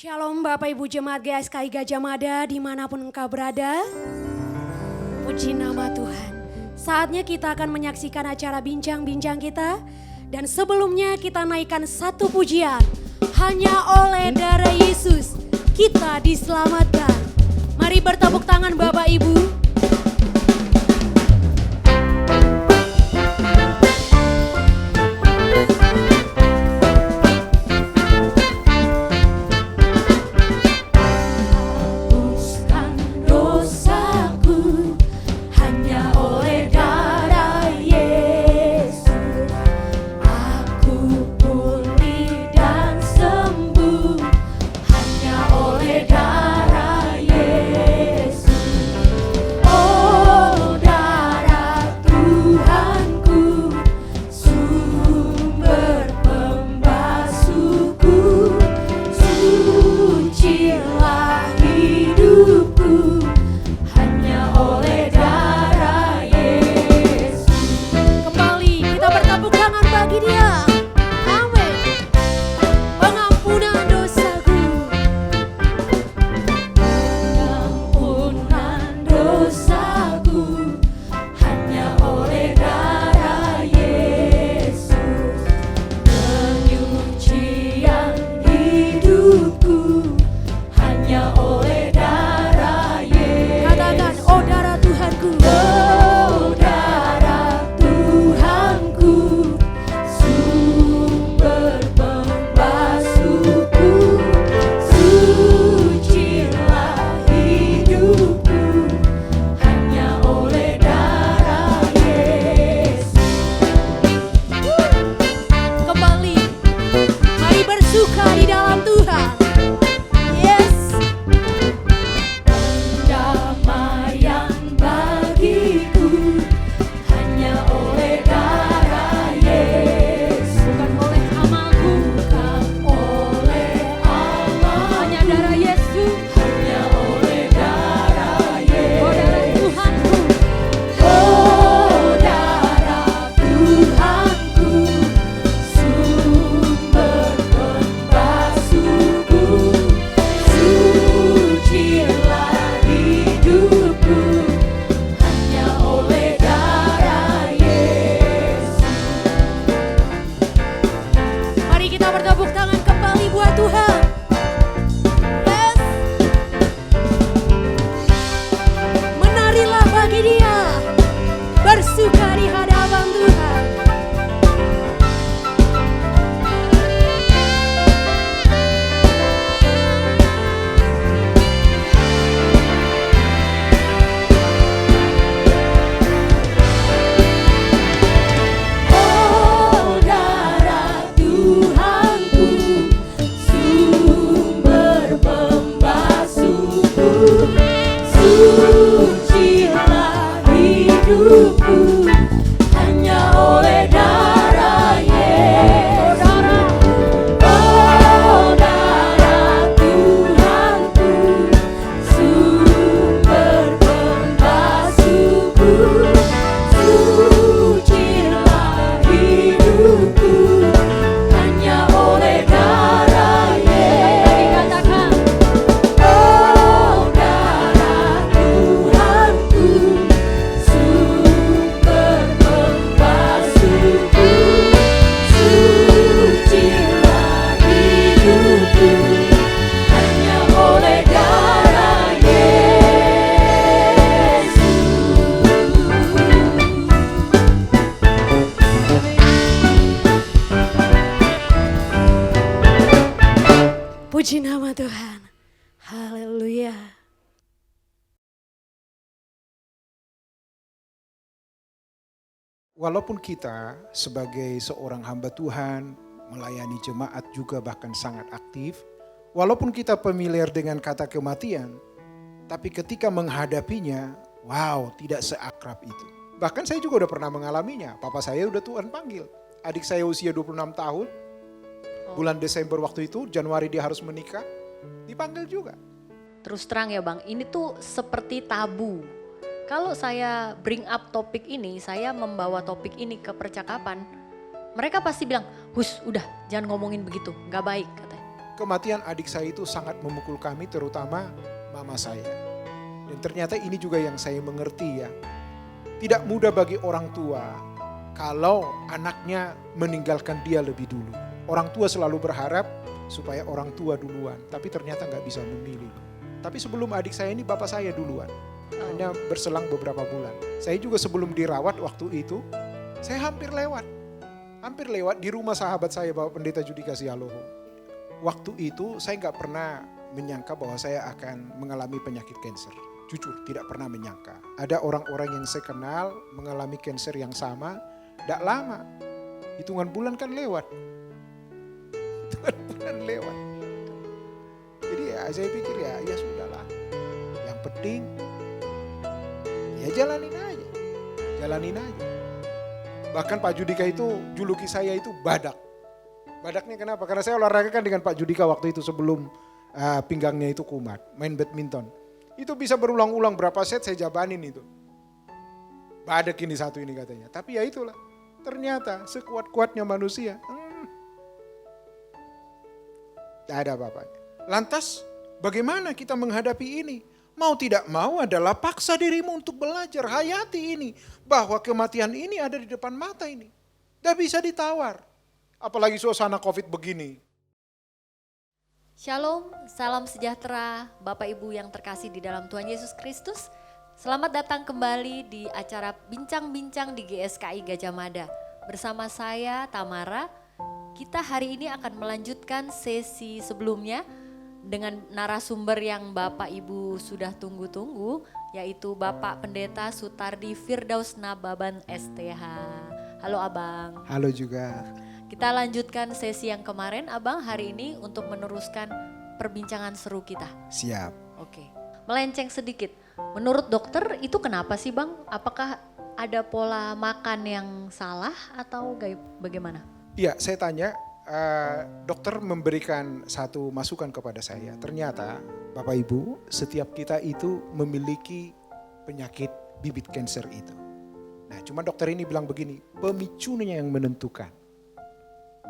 Shalom Bapak Ibu Jemaat GSKI Gajah Mada dimanapun engkau berada. Puji nama Tuhan. Saatnya kita akan menyaksikan acara bincang-bincang kita. Dan sebelumnya kita naikkan satu pujian. Hanya oleh darah Yesus kita diselamatkan. Mari bertepuk tangan Bapak Ibu. Puji nama Tuhan. Haleluya. Walaupun kita sebagai seorang hamba Tuhan, melayani jemaat juga bahkan sangat aktif, walaupun kita familiar dengan kata kematian, tapi ketika menghadapinya, wow, tidak seakrab itu. Bahkan saya juga udah pernah mengalaminya, papa saya udah Tuhan panggil. Adik saya usia 26 tahun, bulan Desember waktu itu, Januari dia harus menikah, dipanggil juga. Terus terang ya Bang, ini tuh seperti tabu. Kalau saya bring up topik ini, saya membawa topik ini ke percakapan, mereka pasti bilang, "Hus, udah jangan ngomongin begitu, gak baik," katanya. kematian adik saya itu sangat memukul kami, terutama mama saya. Dan ternyata ini juga yang saya mengerti ya. Tidak mudah bagi orang tua kalau anaknya meninggalkan dia lebih dulu. Orang tua selalu berharap supaya orang tua duluan, tapi ternyata nggak bisa memilih. Tapi sebelum adik saya ini bapak saya duluan. Hanya berselang beberapa bulan. Saya juga sebelum dirawat waktu itu, saya hampir lewat di rumah sahabat saya, Bapak Pendeta Judika Sialoho. Waktu itu saya nggak pernah menyangka bahwa saya akan mengalami penyakit kanker. Jujur, tidak pernah menyangka. Ada orang-orang yang saya kenal mengalami kanker yang sama, tidak lama. Hitungan bulan kan lewat. Jadi ya saya pikir ya sudahlah. Yang penting ya jalanin aja. Bahkan Pak Judika itu juluki saya itu badak. Badaknya kenapa? Karena saya olahraga kan dengan Pak Judika waktu itu sebelum pinggangnya itu kumat, main badminton. Itu bisa berulang-ulang berapa set saya jabanin itu. Badak ini satu ini katanya. Tapi ya itulah, ternyata sekuat-kuatnya manusia. Tidak ada apa-apanya. Lantas bagaimana kita menghadapi ini? Mau tidak mau adalah paksa dirimu untuk belajar, hayati ini. Bahwa kematian ini ada di depan mata ini. Tidak bisa ditawar. Apalagi suasana COVID begini. Shalom, salam sejahtera Bapak Ibu yang terkasih di dalam Tuhan Yesus Kristus. Selamat datang kembali di acara Bincang-Bincang di GSKI Gajah Mada. Bersama saya Tamara, kita hari ini akan melanjutkan sesi sebelumnya dengan narasumber yang Bapak Ibu sudah tunggu-tunggu, yaitu Bapak Pendeta Sutardi Firdaus Nababan STH. Halo Abang. Halo juga. Kita lanjutkan sesi yang kemarin Abang hari ini untuk meneruskan perbincangan seru kita. Siap. Oke. Melenceng sedikit. Menurut dokter itu kenapa sih Bang? Apakah ada pola makan yang salah atau bagaimana? Iya, saya tanya, dokter memberikan satu masukan kepada saya. Ternyata Bapak Ibu, setiap kita itu memiliki penyakit bibit kanker itu. Nah, cuma dokter ini bilang begini, pemicunya yang menentukan.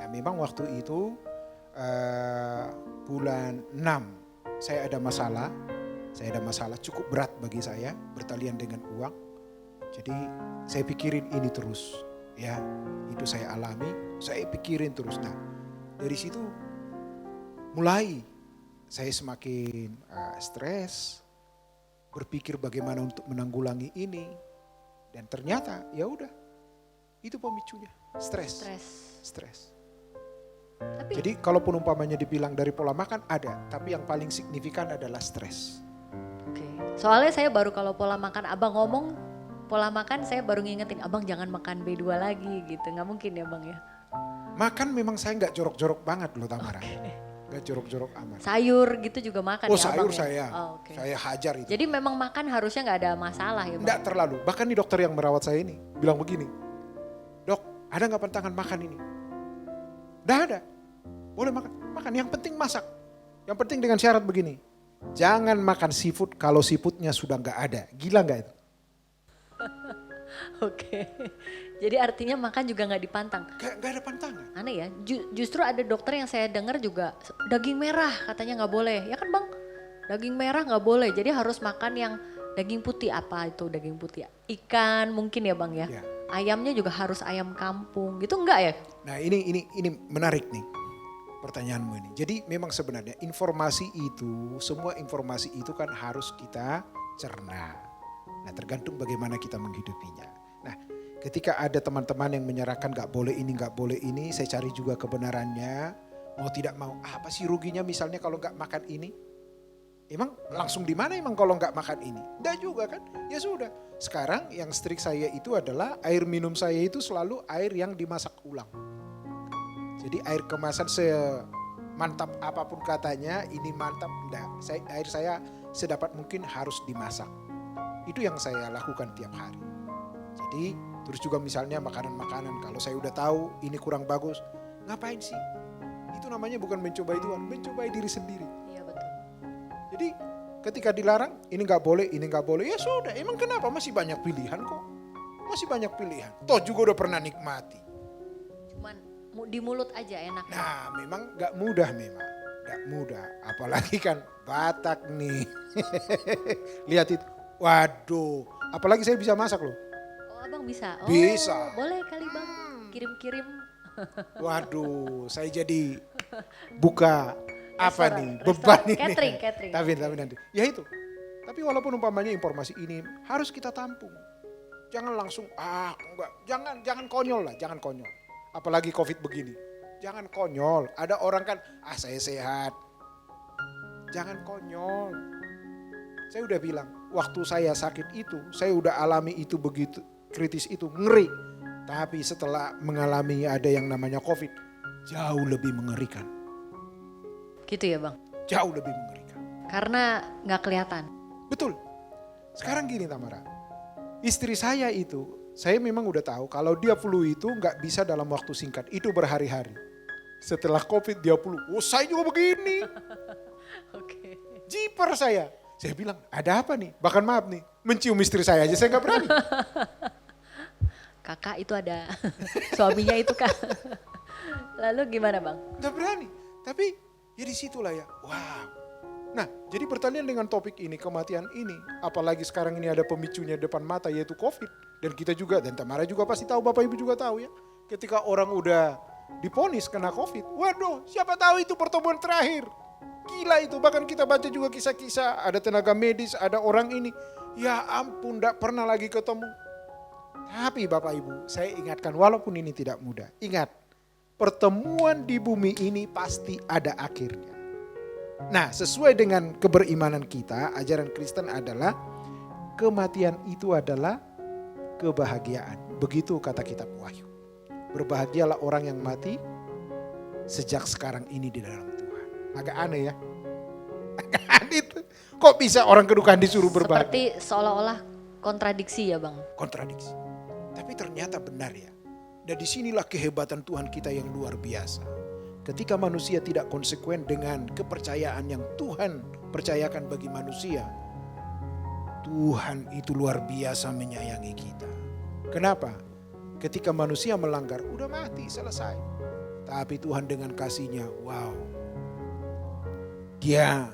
Nah, memang waktu itu bulan 6 saya ada masalah cukup berat bagi saya, bertalian dengan uang. Jadi saya pikirin ini terus, ya itu saya alami, saya pikirin terus. Nah, dari situ mulai saya semakin stres, berpikir bagaimana untuk menanggulangi ini, dan ternyata ya udah itu pemicunya, stres. Jadi kalaupun umpamanya dibilang dari pola makan ada, tapi yang paling signifikan adalah stres. Oke. Soalnya saya baru kalau pola makan Abang ngomong pola makan saya baru ngingetin Abang jangan makan B2 lagi gitu, nggak mungkin ya Bang ya? Makan memang saya nggak jorok-jorok banget loh Tamara, nggak jorok-jorok amat. Sayur gitu juga makan ya sayur Abang saya, ya? Okay. saya hajar itu. Jadi memang makan harusnya nggak ada masalah ya Bang? Nggak terlalu, bahkan nih dokter yang merawat saya ini bilang begini, dok ada nggak pantangan makan ini? Nggak ada, boleh makan, yang penting masak. Yang penting dengan syarat begini, jangan makan seafood kalau seafoodnya sudah nggak ada, gila nggak itu? Oke, jadi artinya makan juga nggak dipantang. Gak ada pantangan. Aneh ya, justru ada dokter yang saya dengar juga daging merah katanya nggak boleh. Ya kan Bang, daging merah nggak boleh, jadi harus makan yang daging putih. Apa itu daging putih? Ikan mungkin ya Bang ya. Ya. Ayamnya juga harus ayam kampung gitu enggak ya? Nah ini menarik nih pertanyaanmu ini. Jadi memang sebenarnya semua informasi itu kan harus kita cerna. Nah tergantung bagaimana kita menghidupinya. Nah ketika ada teman-teman yang menyerahkan gak boleh ini, saya cari juga kebenarannya. Mau tidak mau, apa sih ruginya misalnya kalau gak makan ini? Emang langsung di mana emang kalau gak makan ini? Enggak juga kan, ya sudah. Sekarang yang strict saya itu adalah air minum saya itu selalu air yang dimasak ulang. Jadi air kemasan semantap apapun katanya, ini mantap, enggak. Air saya sedapat mungkin harus dimasak. Itu yang saya lakukan tiap hari. Jadi terus juga misalnya makanan-makanan, kalau saya udah tahu ini kurang bagus, ngapain sih? Itu namanya bukan mencobai Tuhan, mencobai diri sendiri. Iya betul. Jadi ketika dilarang, ini nggak boleh, ya sudah. Emang kenapa? Masih banyak pilihan kok. Masih banyak pilihan. Toh juga udah pernah nikmati. Cuman di mulut aja enak. Nah memang nggak mudah memang. Tidak mudah, apalagi kan Batak nih. Lihat itu, waduh, apalagi saya bisa masak loh. Oh abang bisa? Oh, Bisa. boleh kali bang, kirim-kirim. Waduh, saya jadi buka apa Restoran, nih, restoran, beban ini. catering. Tapi nanti, ya itu. Tapi walaupun umpamanya informasi ini harus kita tampung. Jangan langsung, enggak, jangan konyol lah, jangan konyol. Apalagi COVID begini, jangan konyol. Ada orang kan, saya sehat. Jangan konyol. Saya udah bilang, waktu saya sakit itu, saya udah alami itu begitu kritis itu, ngeri. Tapi setelah mengalami ada yang namanya COVID, jauh lebih mengerikan. Gitu ya bang? Jauh lebih mengerikan. Karena nggak kelihatan. Betul. Sekarang gini Tamara, istri saya itu, saya memang udah tahu kalau dia flu itu nggak bisa dalam waktu singkat, itu berhari-hari. Setelah COVID dia flu, saya juga begini. Oke. Jiper saya. Saya bilang, ada apa nih? Bahkan maaf nih, mencium istri saya aja saya nggak berani. Kakak itu ada, suaminya itu kak. Lalu gimana bang? Nggak berani. Tapi ya disitulah ya, wow. Nah, jadi pertanyaan dengan topik ini, kematian ini, apalagi sekarang ini ada pemicunya depan mata yaitu COVID. Dan kita juga, dan Tamara juga pasti tahu, Bapak Ibu juga tahu ya. Ketika orang udah diponis kena COVID, waduh siapa tahu itu pertemuan terakhir. Gila itu, bahkan kita baca juga kisah-kisah, ada tenaga medis, ada orang ini. Ya ampun, gak pernah lagi ketemu. Tapi Bapak Ibu, saya ingatkan walaupun ini tidak mudah. Ingat, pertemuan di bumi ini pasti ada akhirnya. Nah, sesuai dengan keberimanan kita, ajaran Kristen adalah kematian itu adalah kebahagiaan. Begitu kata kitab Wahyu. Berbahagialah orang yang mati sejak sekarang ini di dalam Tuhan. Agak aneh ya. Agak aneh itu. Kok bisa orang kedukaan disuruh berbahagia? Seperti seolah-olah kontradiksi ya bang? Kontradiksi. Tapi ternyata benar ya. Dan disinilah kehebatan Tuhan kita yang luar biasa. Ketika manusia tidak konsekuen dengan kepercayaan yang Tuhan percayakan bagi manusia, Tuhan itu luar biasa menyayangi kita. Kenapa? Ketika manusia melanggar, udah mati, selesai. Tapi Tuhan dengan kasih-Nya, wow. Dia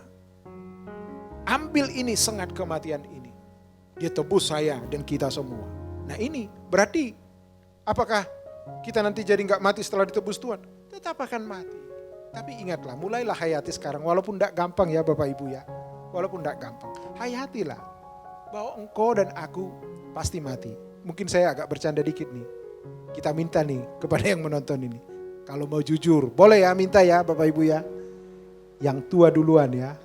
ambil ini sengat kematian ini. Dia tebus saya dan kita semua. Nah ini berarti apakah kita nanti jadi gak mati setelah ditebus Tuhan? Tetap akan mati. Tapi ingatlah, mulailah hayati sekarang. Walaupun tidak gampang ya Bapak Ibu ya. Walaupun tidak gampang. Hayatilah. Bahwa engkau dan aku pasti mati. Mungkin saya agak bercanda dikit nih. Kita minta nih kepada yang menonton ini. Kalau mau jujur, boleh ya minta ya Bapak Ibu ya. Yang tua duluan ya.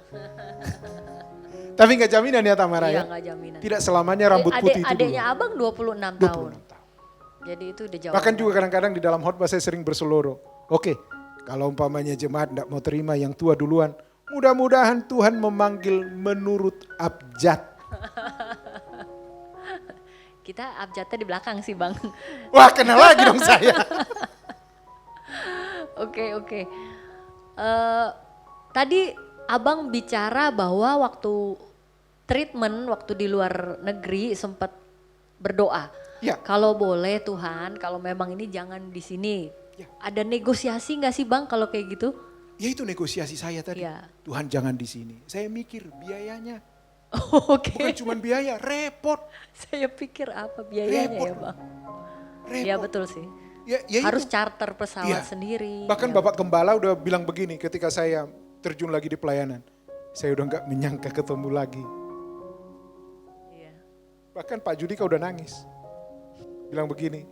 Tapi gak jaminan ya Tamara ya. Iya gak jaminan. Tidak selamanya rambut putih itu Adeknya dulu. abang 26 tahun. 26 tahun. Jadi itu udah jauh. Bahkan juga kadang-kadang di dalam khotbah saya sering berseloroh. Oke, kalau umpamanya jemaat tidak mau terima yang tua duluan, mudah-mudahan Tuhan memanggil menurut abjad. Kita abjadnya di belakang sih bang. Wah, kenal lagi dong saya. Oke. Tadi abang bicara bahwa waktu treatment, waktu di luar negeri sempat berdoa. Ya. Kalau boleh Tuhan, kalau memang ini jangan di sini. Ya. Ada negosiasi nggak sih bang kalau kayak gitu? Ya itu negosiasi saya tadi. Ya. Tuhan jangan di sini. Saya mikir biayanya. Oke. Bukan cuma biaya, repot. Saya pikir apa biayanya Repot. ya bang? Repot. Ya betul sih. Ya Harus itu. charter pesawat Iya. sendiri. Bahkan ya. Bapak Gembala udah bilang begini ketika saya terjun lagi di pelayanan. Saya udah gak menyangka ketemu lagi. Iya. Bahkan Pak Judika udah nangis. Bilang begini,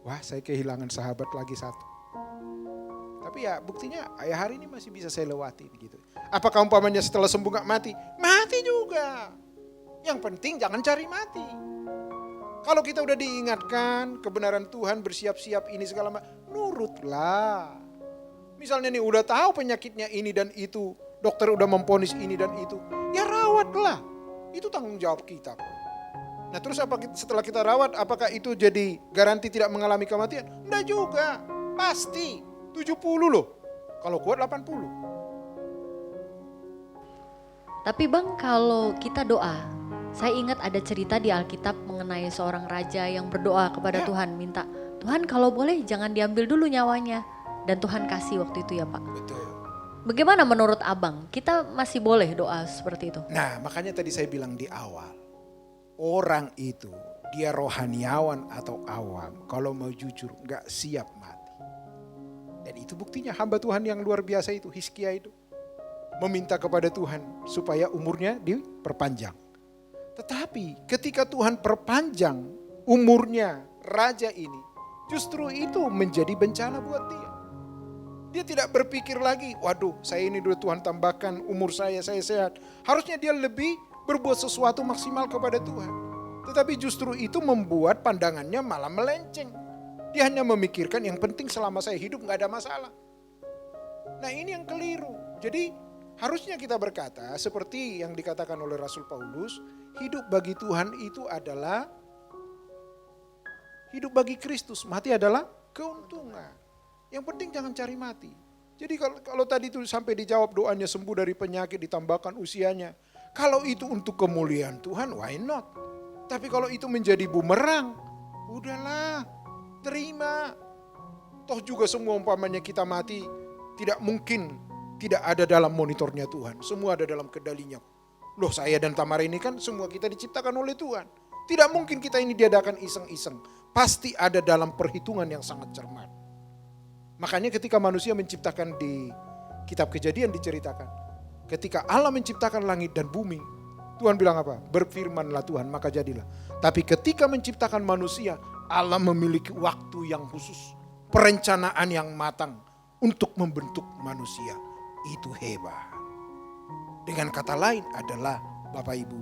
wah saya kehilangan sahabat lagi satu. Tapi ya buktinya ya hari ini masih bisa saya lewatin gitu. Apakah umpamanya setelah sembuh gak mati? Mati juga. Yang penting jangan cari mati. Kalau kita udah diingatkan kebenaran Tuhan, bersiap-siap ini segala macam, nurutlah. Misalnya nih udah tahu penyakitnya ini dan itu, dokter udah memponis ini dan itu, ya rawatlah. Itu tanggung jawab kita. Nah terus setelah kita rawat, apakah itu jadi garansi tidak mengalami kematian? Enggak juga, pasti 70 loh, kalau kuat 80. Tapi bang kalau kita doa, saya ingat ada cerita di Alkitab mengenai seorang raja yang berdoa kepada Ya. Tuhan, minta, Tuhan kalau boleh jangan diambil dulu nyawanya. Dan Tuhan kasih waktu itu ya Pak. Betul. Bagaimana menurut Abang? Kita masih boleh doa seperti itu? Nah, makanya tadi saya bilang di awal, orang itu dia rohaniawan atau awam, kalau mau jujur gak siap mati. Dan itu buktinya hamba Tuhan yang luar biasa itu, Hizkia itu. Meminta kepada Tuhan supaya umurnya diperpanjang. Tetapi ketika Tuhan perpanjang umurnya raja ini, justru itu menjadi bencana buat dia. Dia tidak berpikir lagi, waduh saya ini dulu Tuhan tambahkan umur saya sehat. Harusnya dia lebih berbuat sesuatu maksimal kepada Tuhan. Tetapi justru itu membuat pandangannya malah melenceng. Dia hanya memikirkan yang penting selama saya hidup gak ada masalah. Nah ini yang keliru. Jadi harusnya kita berkata seperti yang dikatakan oleh Rasul Paulus, hidup bagi Tuhan itu adalah hidup bagi Kristus, mati adalah keuntungan. Yang penting jangan cari mati. Jadi kalau tadi itu sampai dijawab doanya sembuh dari penyakit, ditambahkan usianya. Kalau itu untuk kemuliaan Tuhan, why not? Tapi kalau itu menjadi bumerang, udahlah, terima. Toh juga semua umpamanya kita mati, tidak mungkin tidak ada dalam monitornya Tuhan. Semua ada dalam kendalinya. Loh saya dan Tamara ini kan semua kita diciptakan oleh Tuhan. Tidak mungkin kita ini diadakan iseng-iseng. Pasti ada dalam perhitungan yang sangat cermat. Makanya ketika manusia menciptakan di kitab Kejadian diceritakan. Ketika Allah menciptakan langit dan bumi. Tuhan bilang apa? Berfirmanlah Tuhan maka jadilah. Tapi ketika menciptakan manusia, Allah memiliki waktu yang khusus. Perencanaan yang matang untuk membentuk manusia. Itu hebat. Dengan kata lain adalah Bapak Ibu.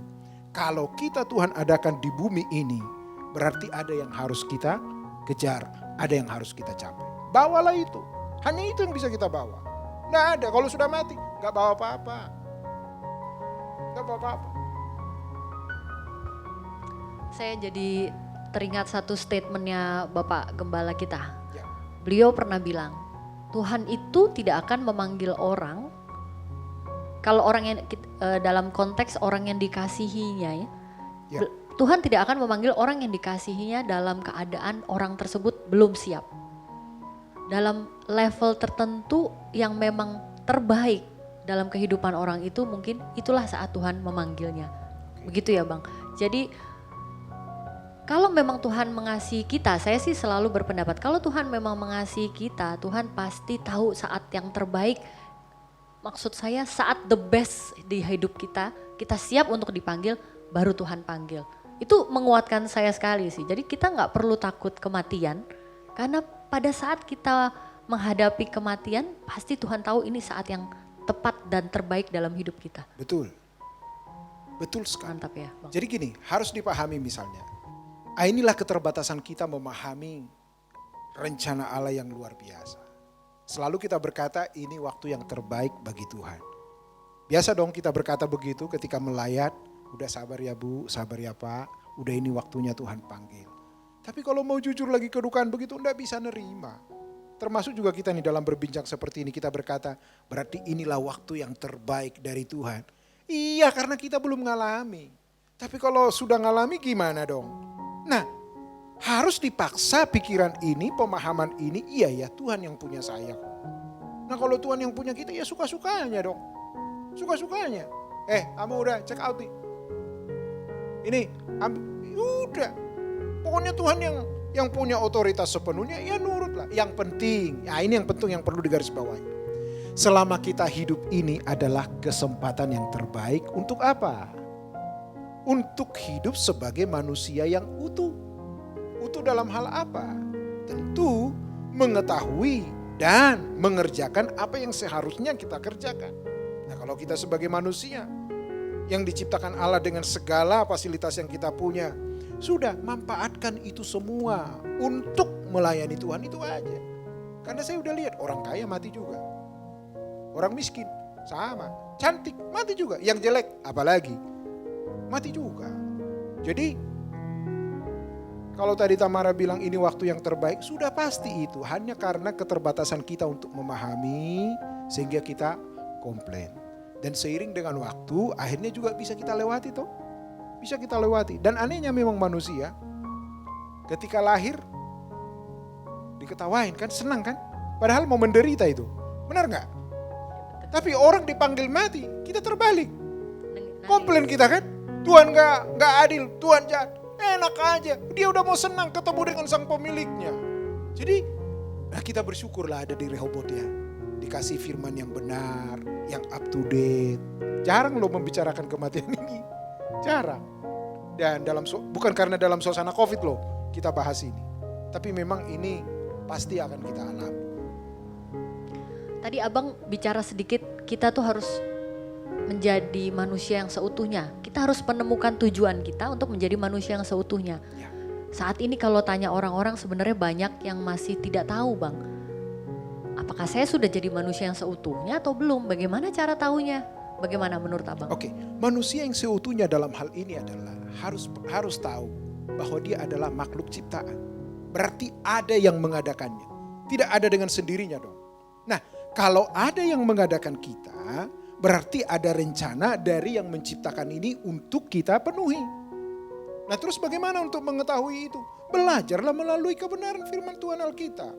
Kalau kita Tuhan adakan di bumi ini. Berarti ada yang harus kita kejar. Ada yang harus kita capai. Bawalah itu. Hanya itu yang bisa kita bawa. Nggak ada. Kalau sudah mati, nggak bawa apa-apa. Nggak bawa apa-apa. Saya jadi teringat satu statementnya Bapak Gembala kita. Ya. Beliau pernah bilang, Tuhan itu tidak akan memanggil orang, kalau orang yang dalam konteks orang yang dikasihinya ya. Ya. Tuhan tidak akan memanggil orang yang dikasihinya dalam keadaan orang tersebut belum siap. Dalam level tertentu yang memang terbaik dalam kehidupan orang itu mungkin itulah saat Tuhan memanggilnya. Begitu ya Bang. Jadi kalau memang Tuhan mengasihi kita, saya sih selalu berpendapat kalau Tuhan memang mengasihi kita, Tuhan pasti tahu saat yang terbaik. Maksud saya saat the best di hidup kita siap untuk dipanggil, baru Tuhan panggil. Itu menguatkan saya sekali sih. Jadi kita gak perlu takut kematian, karena pada saat kita menghadapi kematian, pasti Tuhan tahu ini saat yang tepat dan terbaik dalam hidup kita. Betul. Betul sekali. Mantap ya Bang. Jadi gini, harus dipahami misalnya. Inilah keterbatasan kita memahami rencana Allah yang luar biasa. Selalu kita berkata ini waktu yang terbaik bagi Tuhan. Biasa dong kita berkata begitu ketika melayat. Udah sabar ya Bu, sabar ya Pak. Udah ini waktunya Tuhan panggil. Tapi kalau mau jujur lagi kedukaan begitu enggak bisa nerima. Termasuk juga kita nih dalam berbincang seperti ini kita berkata berarti inilah waktu yang terbaik dari Tuhan. Iya karena kita belum ngalami. Tapi kalau sudah ngalami gimana dong? Nah harus dipaksa pikiran ini, pemahaman ini, iya ya Tuhan yang punya saya. Nah kalau Tuhan yang punya kita ya suka-sukanya dong. Suka-sukanya. Kamu udah check out nih. Ini, udah. Pokoknya Tuhan yang punya otoritas sepenuhnya, ya nurutlah. Yang penting, ini yang penting yang perlu digarisbawahi. Selama kita hidup ini adalah kesempatan yang terbaik untuk apa? Untuk hidup sebagai manusia yang utuh. Utuh dalam hal apa? Tentu mengetahui dan mengerjakan apa yang seharusnya kita kerjakan. Nah kalau kita sebagai manusia yang diciptakan Allah dengan segala fasilitas yang kita punya, sudah manfaatkan itu semua untuk melayani Tuhan itu aja. Karena saya udah lihat orang kaya mati juga. Orang miskin sama, cantik mati juga. Yang jelek apalagi mati juga. Jadi kalau tadi Tamara bilang ini waktu yang terbaik, sudah pasti itu. Hanya karena keterbatasan kita untuk memahami sehingga kita komplain. Dan seiring dengan waktu akhirnya juga bisa kita lewati toh. Bisa kita lewati. Dan anehnya memang manusia ketika lahir diketawain kan senang kan. Padahal mau menderita itu. Benar gak? Tapi orang dipanggil mati, kita terbalik. Nangis. Komplain kita kan, Tuhan nggak adil, Tuhan jahat. Enak aja, dia udah mau senang ketemu dengan sang pemiliknya. Jadi kita bersyukurlah ada di Rehoboth ya. Dikasih firman yang benar, yang up to date. Jarang loh membicarakan kematian ini, jarang. Dan bukan karena dalam suasana COVID loh kita bahas ini. Tapi memang ini pasti akan kita alami. Tadi abang bicara sedikit, kita tuh harus menjadi manusia yang seutuhnya. Kita harus menemukan tujuan kita untuk menjadi manusia yang seutuhnya. Ya. Saat ini kalau tanya orang-orang sebenarnya banyak yang masih tidak tahu bang. Apakah saya sudah jadi manusia yang seutuhnya atau belum? Bagaimana cara tahunya? Bagaimana menurut abang? Oke, manusia yang seutuhnya dalam hal ini adalah harus tahu bahwa dia adalah makhluk ciptaan. Berarti ada yang mengadakannya. Tidak ada dengan sendirinya dong. Nah, kalau ada yang mengadakan kita, berarti ada rencana dari yang menciptakan ini untuk kita penuhi. Nah, terus bagaimana untuk mengetahui itu? Belajarlah melalui kebenaran firman Tuhan Alkitab.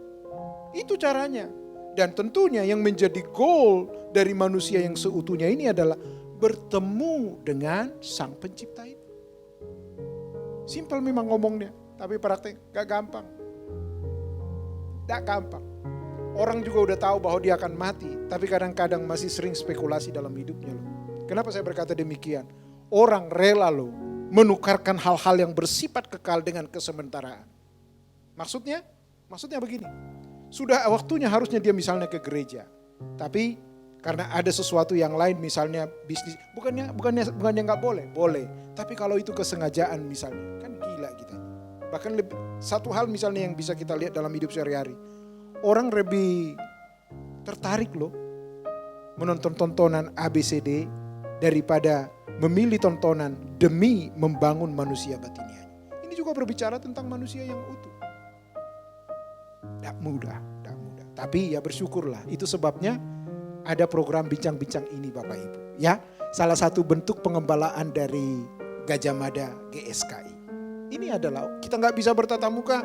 Itu caranya. Dan tentunya yang menjadi goal dari manusia yang seutuhnya ini adalah bertemu dengan sang pencipta itu. Simpel memang ngomongnya, tapi praktek gak gampang. Gak gampang. Orang juga udah tahu bahwa dia akan mati, tapi kadang-kadang masih sering spekulasi dalam hidupnya loh. Kenapa saya berkata demikian? Orang rela loh menukarkan hal-hal yang bersifat kekal dengan kesementaraan. Maksudnya begini. Sudah waktunya harusnya dia misalnya ke gereja. Tapi karena ada sesuatu yang lain misalnya bisnis. Bukannya nggak boleh. Boleh. Tapi kalau itu kesengajaan misalnya. Kan gila kita. Bahkan satu hal misalnya yang bisa kita lihat dalam hidup sehari-hari. Orang lebih tertarik loh menonton tontonan ABCD daripada memilih tontonan demi membangun manusia batinianya. Ini juga berbicara tentang manusia yang utuh. Tidak mudah. Tapi ya bersyukurlah. Itu sebabnya ada program bincang-bincang ini Bapak Ibu. Ya, salah satu bentuk pengembalaan dari Gajah Mada GSKI. Ini adalah kita nggak bisa bertatap muka.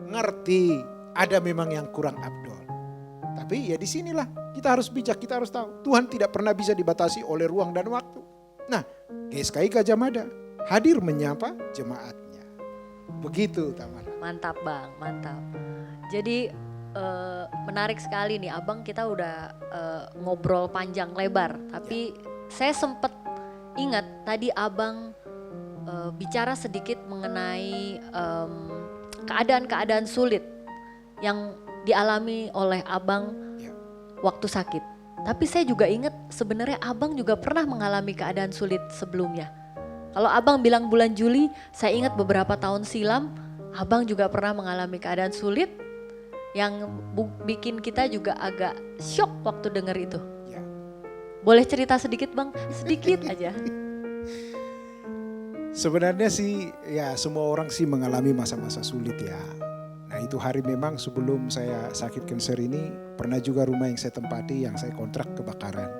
Ngerti, ada memang yang kurang abdol. Tapi ya disinilah kita harus bijak, kita harus tahu. Tuhan tidak pernah bisa dibatasi oleh ruang dan waktu. Nah, GSKI Gajah Mada hadir menyapa jemaatnya. Begitu Tamara. Mantap bang, mantap. Jadi menarik sekali nih abang, kita udah ngobrol panjang lebar. Tapi saya sempat ingat tadi abang bicara sedikit mengenai keadaan-keadaan sulit yang dialami oleh abang waktu sakit. Tapi saya juga ingat sebenarnya abang juga pernah mengalami keadaan sulit sebelumnya. Kalau abang bilang bulan Juli, saya ingat beberapa tahun silam abang juga pernah mengalami keadaan sulit yang bikin kita juga agak shock waktu dengar itu. Ya. Boleh cerita sedikit bang? Sedikit aja. Sebenarnya sih ya semua orang sih mengalami masa-masa sulit ya. Nah itu hari memang sebelum saya sakit kanker ini pernah juga rumah yang saya tempati yang saya kontrak kebakaran.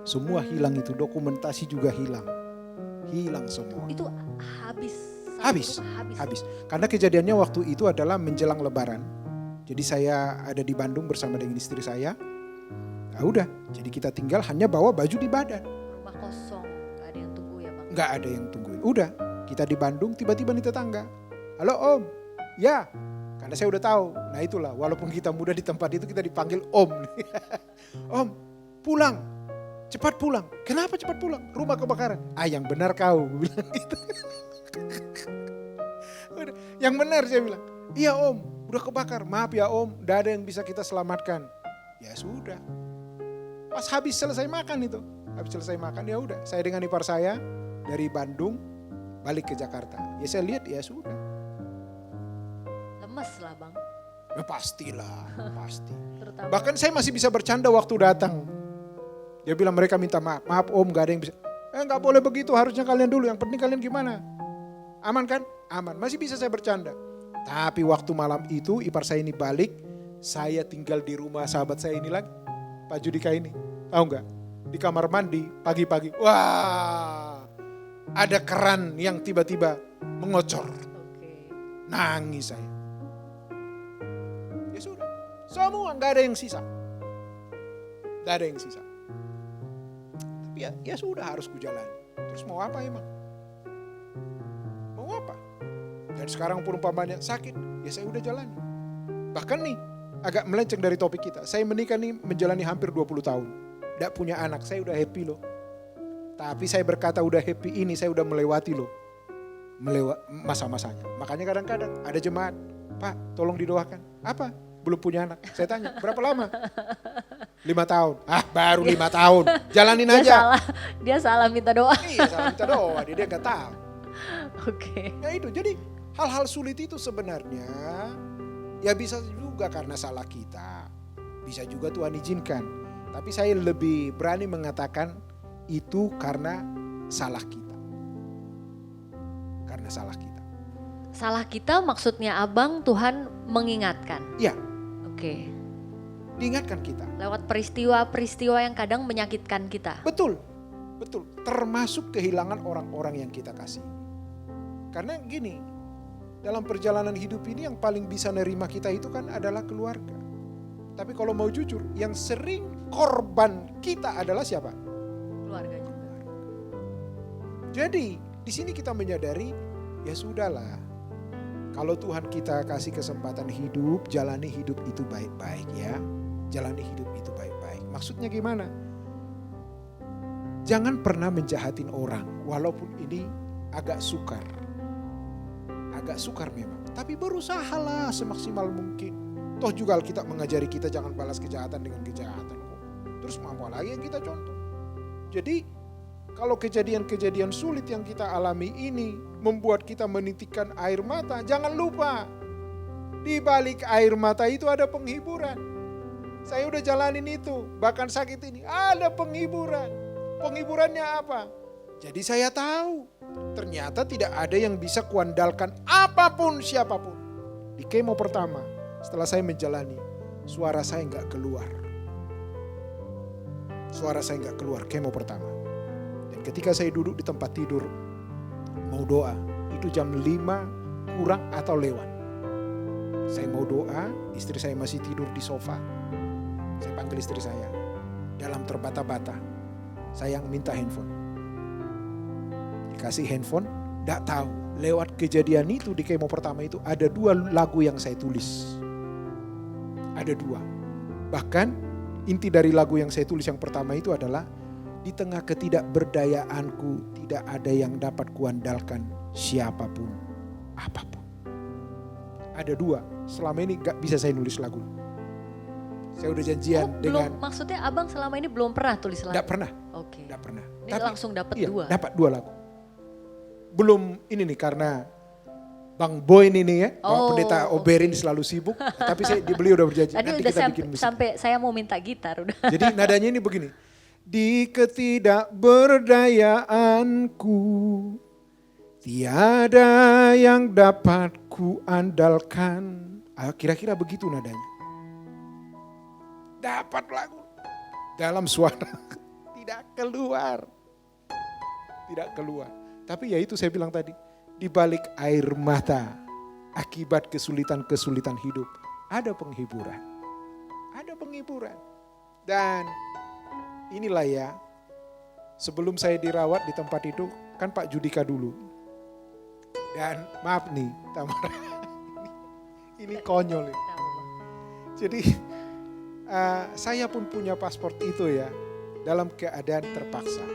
Semua hilang itu, dokumentasi juga hilang. Hilang semua. Itu Habis. Karena kejadiannya waktu itu adalah menjelang Lebaran. Jadi saya ada di Bandung bersama dengan istri saya. Nah udah, jadi kita tinggal hanya bawa baju di badan. Rumah kosong, gak ada yang tunggu ya bang? Gak ada yang tungguin. Udah, kita di Bandung tiba-tiba nih tetangga. Halo Om, ya. Karena saya udah tahu. Nah itulah, walaupun kita muda di tempat itu kita dipanggil Om. Om, pulang. Cepat pulang. Kenapa cepat pulang? Rumah kebakaran. Ah yang benar kau, bilang gitu. Yang benar saya bilang. Iya Om, udah kebakar. Maaf ya Om, udah ada yang bisa kita selamatkan. Ya sudah. Pas habis selesai makan itu. Habis selesai makan ya udah. Saya dengan ipar saya dari Bandung balik ke Jakarta. Ya saya lihat ya sudah. Lemes lah bang. Ya pastilah, pasti. Terutama Bahkan saya masih bisa bercanda waktu datang. Dia bilang mereka minta maaf. Maaf Om gak ada yang bisa. Gak boleh begitu, harusnya kalian dulu. Yang penting kalian gimana? Aman kan? Aman. Masih bisa saya bercanda. Tapi waktu malam itu ipar saya ini balik. Saya tinggal di rumah sahabat saya ini lagi. Pak Judika ini. Tahu gak? Di kamar mandi pagi-pagi. Wah. Ada keran yang tiba-tiba mengocor. Oke. Nangis saya. Ya sudah. Semua gak ada yang sisa. Gak ada yang sisa. Ya sudah harus kujalani. Terus mau apa emang? Mau apa? Dan sekarang pun umpamanya sakit, ya saya udah jalani. Bahkan nih, agak melenceng dari topik kita. Saya menikah nih menjalani hampir 20 tahun. Tidak punya anak, saya udah happy loh. Tapi saya berkata udah happy ini, saya udah melewati loh. Masa-masanya. Makanya kadang-kadang ada jemaat, Pak tolong didoakan. Apa? Belum punya anak. Saya tanya, berapa lama? 5 tahun. Baru 5 tahun. Jalanin aja. Dia salah minta doa. Iya, salah minta doa. Dia gak tahu. Oke. Ya itu, jadi hal-hal sulit itu sebenarnya ya bisa juga karena salah kita. Bisa juga Tuhan izinkan. Tapi saya lebih berani mengatakan itu karena salah kita. Karena salah kita. Salah kita maksudnya Abang Tuhan mengingatkan. Iya. Oke. Diingatkan kita. Lewat peristiwa-peristiwa yang kadang menyakitkan kita. Betul. Termasuk kehilangan orang-orang yang kita kasih. Karena gini, dalam perjalanan hidup ini yang paling bisa nerima kita itu kan adalah keluarga. Tapi kalau mau jujur, yang sering korban kita adalah siapa? Keluarga juga. Jadi di sini kita menyadari ya sudahlah. Kalau Tuhan kita kasih kesempatan hidup, jalani hidup itu baik-baik ya. Jalani hidup itu baik-baik. Maksudnya gimana? Jangan pernah menjahatin orang walaupun ini agak sukar. Agak sukar memang. Tapi berusahalah semaksimal mungkin. Toh juga Alkitab mengajari kita jangan balas kejahatan dengan kejahatan kok. Terus mau apa lagi yang kita contoh? Jadi kalau kejadian-kejadian sulit yang kita alami ini membuat kita menitikkan air mata, jangan lupa di balik air mata itu ada penghiburan. Saya udah jalanin itu, bahkan sakit ini ada penghiburan. Penghiburannya apa? Jadi saya tahu ternyata tidak ada yang bisa kuandalkan apapun siapapun. Di kemo pertama setelah saya menjalani, suara saya nggak keluar. Suara saya nggak keluar kemo pertama. Dan ketika saya duduk di tempat tidur mau doa, itu jam 5 kurang atau lewat. Saya mau doa, istri saya masih tidur di sofa. Saya panggil istri saya. Dalam terbata-bata, saya minta handphone. Dikasih handphone, gak tahu. Lewat kejadian itu di kemo pertama itu ada 2 lagu yang saya tulis. Ada 2. Bahkan inti dari lagu yang saya tulis yang pertama itu adalah di tengah ketidakberdayaanku tidak ada yang dapat kuandalkan siapapun, apapun. Ada 2, selama ini gak bisa saya nulis lagu. Saya udah janjian dengan. Maksudnya Abang selama ini belum pernah tulis lagu? Gak pernah. Oke. Gak pernah. Ini langsung dapat 2. Dapat 2 lagu. Belum ini nih karena Bang Boy ini nih ya, Pendeta Oberin selalu sibuk. Tapi beliau udah berjanji. Tadi nanti udah kita bikin musik. sampai saya mau minta gitar udah. Jadi nadanya ini begini. Di ketidakberdayaanku tiada yang dapat ku andalkan. Kira-kira begitu nadanya. Dapat lagu. Dalam suara tidak keluar. Tidak keluar. Tapi ya itu saya bilang tadi. Di balik air mata akibat kesulitan-kesulitan hidup ada penghiburan. Ada penghiburan. Dan inilah ya, sebelum saya dirawat di tempat itu, kan Pak Judika dulu. Dan maaf nih, Tamara, ini konyol. Jadi saya pun punya paspor itu ya, dalam keadaan terpaksa.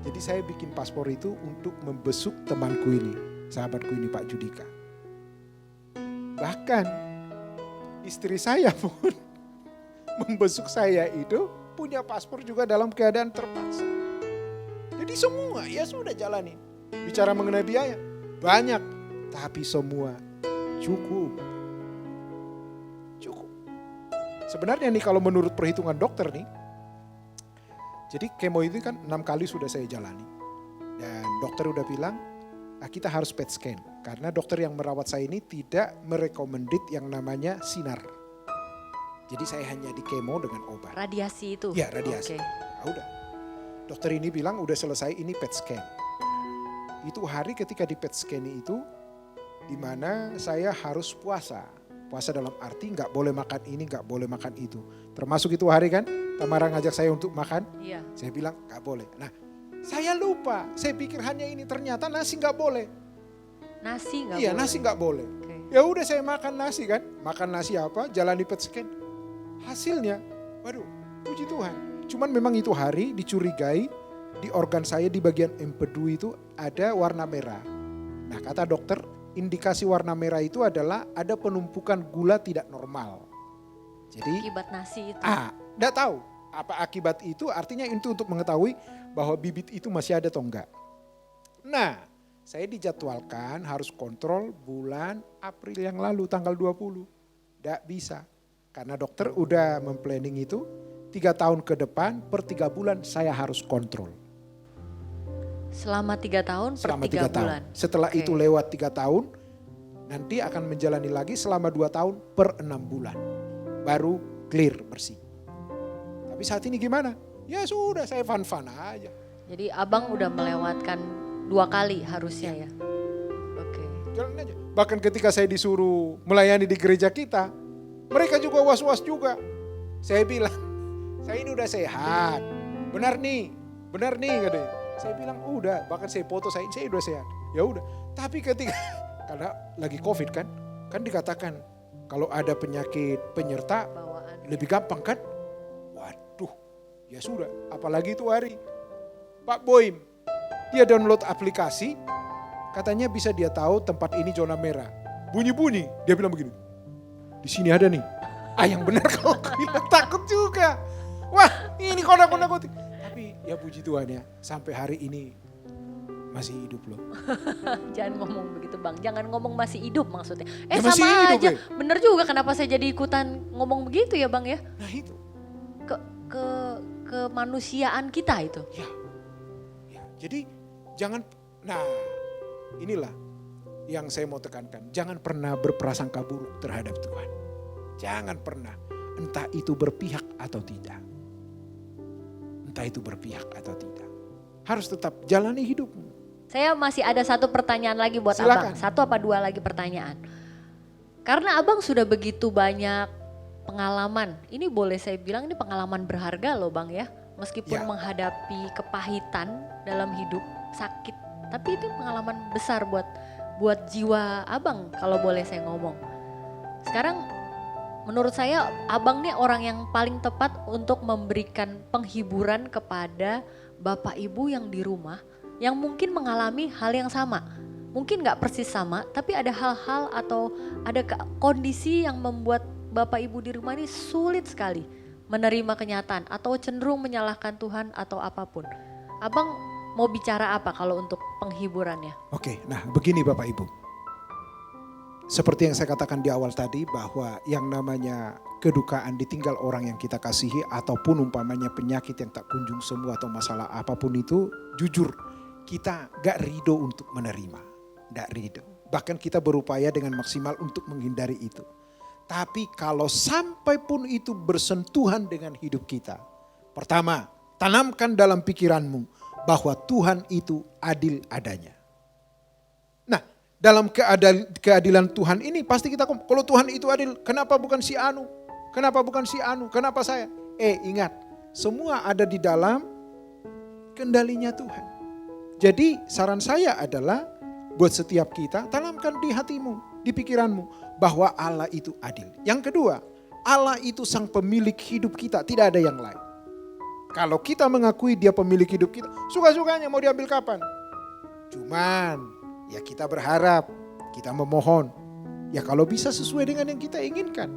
Jadi saya bikin paspor itu untuk membesuk temanku ini, sahabatku ini Pak Judika. Bahkan istri saya pun membesuk saya itu punya paspor juga dalam keadaan terpaksa. Jadi semua ya sudah jalani. Bicara mengenai biaya banyak, tapi semua cukup. Cukup. Sebenarnya nih kalau menurut perhitungan dokter nih, jadi kemo itu kan 6 kali sudah saya jalani. Dan dokter udah bilang, kita harus PET scan. Karena dokter yang merawat saya ini tidak merekomendit yang namanya sinar. Jadi saya hanya di kemo dengan obat. Radiasi itu? Ya radiasi. Okay. Udah. Dokter ini bilang udah selesai ini PET scan. Itu hari ketika di PET scan itu di mana saya harus puasa. Puasa dalam arti nggak boleh makan ini, nggak boleh makan itu. Termasuk itu hari kan. Tamara ngajak saya untuk makan. Iya. Saya bilang gak boleh. Nah saya lupa, saya pikir hanya ini, ternyata nasi gak boleh. Nasi nggak Iya boleh. nasi gak boleh. Oke. Ya udah saya makan nasi kan. Makan nasi apa, jalani PET scan. Hasilnya, waduh puji Tuhan. Cuman memang itu hari dicurigai di organ saya di bagian empedu itu ada warna merah. Nah kata dokter, indikasi warna merah itu adalah ada penumpukan gula tidak normal. Jadi Akibat nasi itu. enggak tahu apa akibat itu, artinya itu untuk mengetahui bahwa bibit itu masih ada atau enggak. Nah, saya dijadwalkan harus kontrol bulan April yang lalu tanggal 20. Enggak bisa. Karena dokter udah memplanning itu 3 tahun ke depan per 3 bulan saya harus kontrol. Selama 3 tahun per Selama 3 3 bulan. tahun. Setelah Oke. itu lewat 3 tahun, nanti akan menjalani lagi selama 2 tahun per 6 bulan. Baru clear, bersih. Tapi saat ini gimana? Ya sudah, saya fun-fun aja. Jadi abang udah melewatkan 2 kali harusnya ya. Oke. Jalan aja. Bahkan ketika saya disuruh melayani di gereja kita, mereka juga was-was juga. Saya bilang, saya ini udah sehat. Benar nih katanya. Saya bilang udah, bahkan saya foto saya udah sehat. Ya udah. Tapi ketika karena lagi Covid kan dikatakan kalau ada penyakit penyerta Bawaan. lebih gampang kan? Waduh, ya sudah. Apalagi itu hari Pak Boim, dia download aplikasi, katanya bisa dia tahu tempat ini zona merah. Bunyi-bunyi, dia bilang begini, di sini ada nih. Yang benar kalau aku bilang takut juga. Wah, ini kok nakut-nakuti. Tapi ya puji Tuhan ya, sampai hari ini masih hidup loh. Jangan ngomong begitu bang, jangan ngomong masih hidup maksudnya. Ya masih Sama hidup, aja, eh. bener juga kenapa saya jadi ikutan ngomong begitu ya bang ya. Nah itu, Ke kemanusiaan kita itu. ya. Jadi jangan, nah inilah yang saya mau tekankan. Jangan pernah berprasangka buruk terhadap Tuhan. Jangan pernah, entah itu berpihak atau tidak. Entah itu berpihak atau tidak. Harus tetap jalani hidupmu. Saya masih ada satu pertanyaan lagi buat Silakan. abang. 1 apa 2 lagi pertanyaan. Karena abang sudah begitu banyak pengalaman. Ini boleh saya bilang ini pengalaman berharga loh bang ya. Meskipun Ya. menghadapi kepahitan dalam hidup, sakit. Tapi itu pengalaman besar buat jiwa abang kalau boleh saya ngomong. Sekarang menurut saya abang nih orang yang paling tepat untuk memberikan penghiburan kepada bapak ibu yang di rumah yang mungkin mengalami hal yang sama. Mungkin gak persis sama tapi ada hal-hal atau ada kondisi yang membuat bapak ibu di rumah ini sulit sekali menerima kenyataan atau cenderung menyalahkan Tuhan atau apapun. Abang mau bicara apa kalau untuk penghiburannya? Oke, nah begini Bapak Ibu. Seperti yang saya katakan di awal tadi bahwa yang namanya kedukaan ditinggal orang yang kita kasihi ataupun umpamanya penyakit yang tak kunjung sembuh atau masalah apapun itu, jujur kita gak ridho untuk menerima. Gak ridho. Bahkan kita berupaya dengan maksimal untuk menghindari itu. Tapi kalau sampai pun itu bersentuhan dengan hidup kita. Pertama, tanamkan dalam pikiranmu bahwa Tuhan itu adil adanya. Nah, dalam keadilan Tuhan ini pasti kita, kalau Tuhan itu adil, kenapa bukan si Anu? Kenapa bukan si Anu? Kenapa saya? Ingat, semua ada di dalam kendalinya Tuhan. Jadi saran saya adalah buat setiap kita, tanamkan di hatimu, di pikiranmu bahwa Allah itu adil. Yang kedua, Allah itu sang pemilik hidup kita, tidak ada yang lain. Kalau kita mengakui dia pemilik hidup kita, suka-sukanya mau diambil kapan. Cuman ya kita berharap, kita memohon. Ya kalau bisa sesuai dengan yang kita inginkan.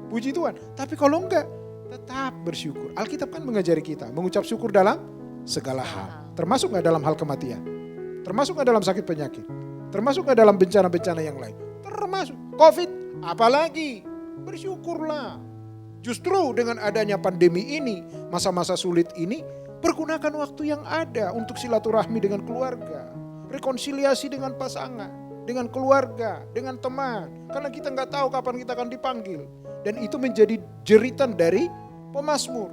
Puji Tuhan. Tapi kalau enggak, tetap bersyukur. Alkitab kan mengajari kita mengucap syukur dalam segala hal. Termasuk enggak dalam hal kematian. Termasuk enggak dalam sakit penyakit. Termasuk enggak dalam bencana-bencana yang lain. Termasuk COVID, apalagi bersyukurlah. Justru dengan adanya pandemi ini, masa-masa sulit ini, pergunakan waktu yang ada untuk silaturahmi dengan keluarga. Rekonsiliasi dengan pasangan, dengan keluarga, dengan teman. Karena kita nggak tahu kapan kita akan dipanggil. Dan itu menjadi jeritan dari pemazmur.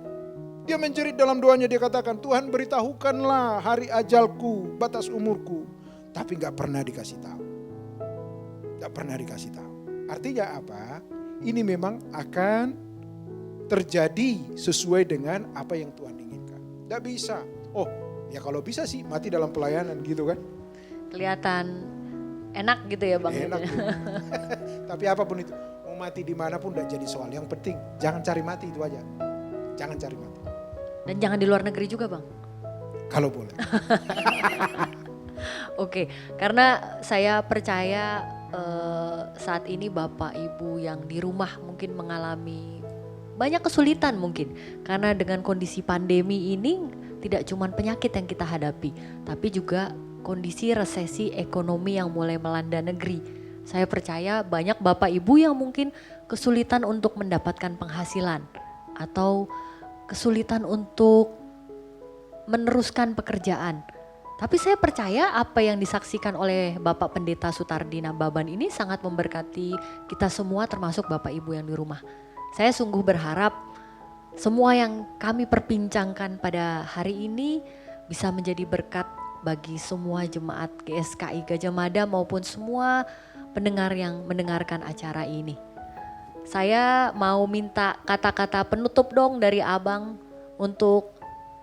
Dia menjerit dalam doanya, dia katakan, Tuhan beritahukanlah hari ajalku, batas umurku. Tapi nggak pernah dikasih tahu. Nggak pernah dikasih tahu. Artinya apa? Ini memang akan terjadi sesuai dengan apa yang Tuhan inginkan. Tidak bisa. Oh, ya kalau bisa sih mati dalam pelayanan gitu kan. Kelihatan enak gitu ya Bang. Enak. Tapi apapun itu, mau mati dimanapun tidak jadi soal. Yang penting jangan cari mati, itu aja. Jangan cari mati. Dan jangan di luar negeri juga Bang. Kalau boleh. Oke, karena saya percaya saat ini Bapak Ibu yang di rumah mungkin mengalami banyak kesulitan mungkin. Karena dengan kondisi pandemi ini tidak cuma penyakit yang kita hadapi, tapi juga kondisi resesi ekonomi yang mulai melanda negeri. Saya percaya banyak Bapak Ibu yang mungkin kesulitan untuk mendapatkan penghasilan atau kesulitan untuk meneruskan pekerjaan. Tapi saya percaya apa yang disaksikan oleh Bapak Pendeta Sutardi Nababan ini sangat memberkati kita semua termasuk Bapak Ibu yang di rumah. Saya sungguh berharap semua yang kami perbincangkan pada hari ini bisa menjadi berkat bagi semua jemaat GSKI Gajah Mada maupun semua pendengar yang mendengarkan acara ini. Saya mau minta kata-kata penutup dong dari Abang untuk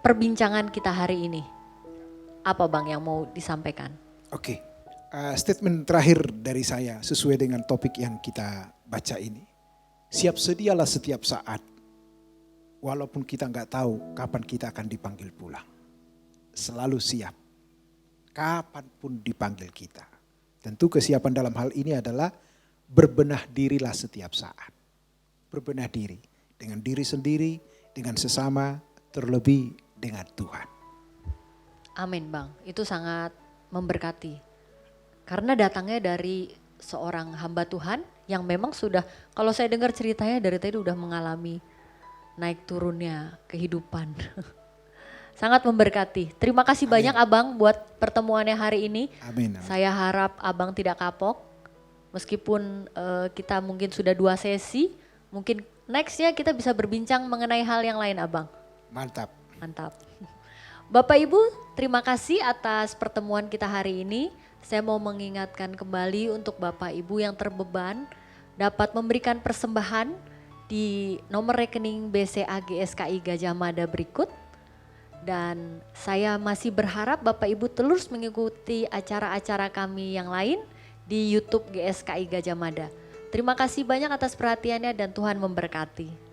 perbincangan kita hari ini. Apa Bang yang mau disampaikan? Oke, statement terakhir dari saya sesuai dengan topik yang kita baca ini. Siap sedialah setiap saat, walaupun kita nggak tahu kapan kita akan dipanggil pulang. Selalu siap, kapanpun dipanggil kita. Tentu kesiapan dalam hal ini adalah berbenah dirilah setiap saat. Berbenah diri dengan diri sendiri, dengan sesama, terlebih dengan Tuhan. Amin Bang, itu sangat memberkati. Karena datangnya dari seorang hamba Tuhan yang memang sudah, kalau saya dengar ceritanya dari tadi udah mengalami naik turunnya kehidupan. Sangat memberkati. Terima kasih banyak Abang buat pertemuannya hari ini. Amin. Saya harap Abang tidak kapok. Meskipun kita mungkin sudah 2 sesi, mungkin nextnya kita bisa berbincang mengenai hal yang lain Abang. Mantap. Mantap. Bapak Ibu, terima kasih atas pertemuan kita hari ini. Saya mau mengingatkan kembali untuk Bapak Ibu yang terbeban dapat memberikan persembahan di nomor rekening BCA GSKI Gajah Mada berikut. Dan saya masih berharap Bapak Ibu terus mengikuti acara-acara kami yang lain di YouTube GSKI Gajah Mada. Terima kasih banyak atas perhatiannya dan Tuhan memberkati.